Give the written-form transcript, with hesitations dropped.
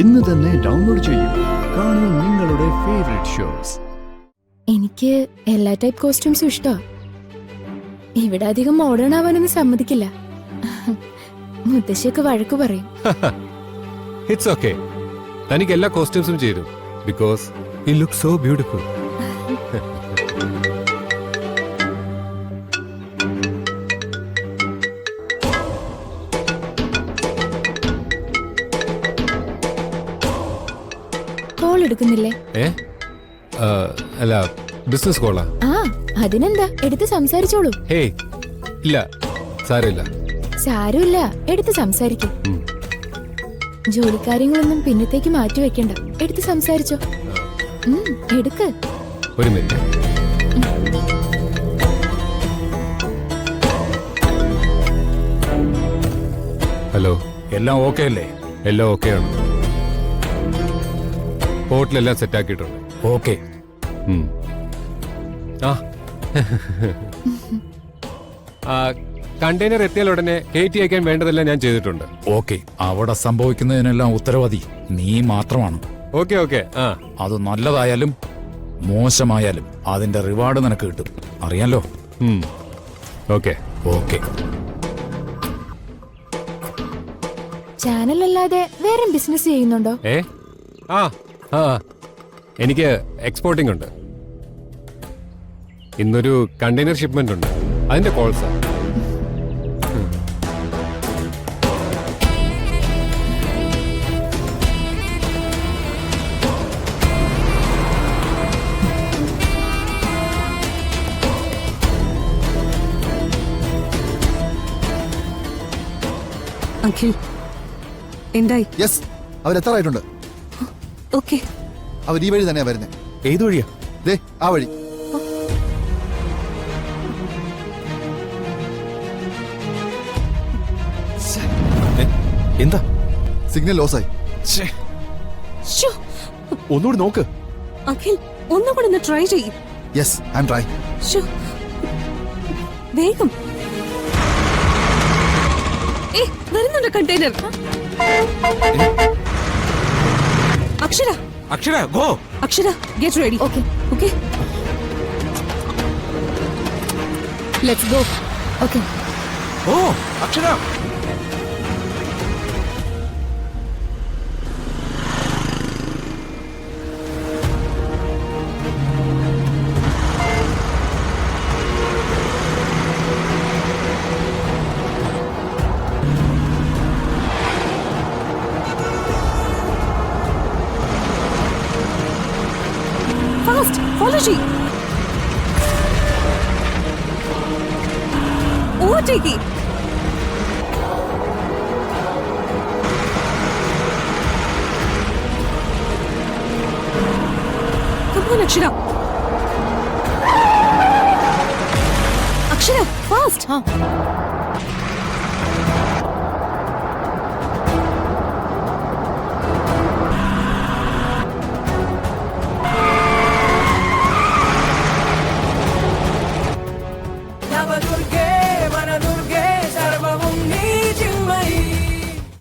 ഇന്ന് തന്നെ ഡൗൺലോഡ് ചെയ്യൂ. കാണൂ നിങ്ങളുടെ ഫേവറേറ്റ് ഷോസ്. എനിക്ക് എല്ലാ ടൈപ്പ് കോസ്റ്റ്യൂംസും ഇഷ്ടമാണ്. ഇവിടെ അധികം മോഡേൺ ആവാനൊന്നും സമ്മതിക്കില്ല. മുത്തശ്ശിയൊക്കെ വഴക്കു പറയും. It's okay. തനിക്ക് എല്ലാ കോസ്റ്റ്യൂംസും ചേരും. Because you look so beautiful. Call എടുക്കുന്നില്ലേ? അല്ല, ബിസിനസ് കോളാ. ആ, അതിനെന്താ, എടുത്ത് സംസാരിച്ചോളൂ. ഹേയ്, ഇല്ല, സാരമില്ല. സാരമില്ല, എടുത്ത് സംസാരിക്കും. ജോലിക്കാര്യങ്ങളൊന്നും പിന്നത്തേക്ക് മാറ്റി വെക്കണ്ട, എടുത്ത് സംസാരിച്ചോ. എടുക്ക്. ഒരു മിനിറ്റ്. ഹലോ, എല്ലാം ഓക്കെ അല്ലേ? എല്ലാം ഓക്കെയാണ്. ഹോട്ടലെല്ലാം സെറ്റ് ആക്കിയിട്ടുണ്ട്. ഓക്കെ. കണ്ടെയ്നർ എത്തിയാൽ ഉടനെ കയറ്റി അയക്കാൻ വേണ്ടതെല്ലാം ഞാൻ ചെയ്തിട്ടുണ്ട്. ഓക്കെ. അവിടെ സംഭവിക്കുന്നതിനെല്ലാം ഉത്തരവാദി നീ മാത്രമാണ്. Okay okay. അത് നല്ലതായാലും മോശമായാലും അതിന്റെ റിവാർഡ് നിനക്ക് കിട്ടും, അറിയാലോ? Okay okay. ചാനൽ അല്ലാതെ വേറെ ബിസിനസ് ചെയ്യുന്നുണ്ടോ? എനിക്ക് എക്സ്പോർട്ടിംഗ് ഉണ്ട്. ഇന്നൊരു കണ്ടെയ്നർ ഷിപ്മെന്റ് ഉണ്ട്, അതിന്റെ കോൾസാ. അഖിൽ, എന്തായി? യെസ്, അവരെത്താറായിട്ടുണ്ട്. ഓക്കെ. അവർ ഈ വഴി തന്നെയാ വരുന്നത്. ഏത് വഴിയാ? ദേ ആ വഴി. എന്താ? സിഗ്നൽ ലോസായി. ശ്ശോ, ഒന്നുകൂടി നോക്ക്. അഖിൽ, ഒന്നുകൂടെ ഒന്ന് ട്രൈ ചെയ്യും. Yes, I am try. വേഗം. വരുന്നുണ്ട് container. Akshara, Akshara, go. Akshara, get ready. Okay okay, let's go. Okay. Oh, Akshara. Fast follow ചെയ്യ്. ഓവർടേക്ക്. Come on, അക്ഷര. അക്ഷര, ഫാസ്റ്റ്.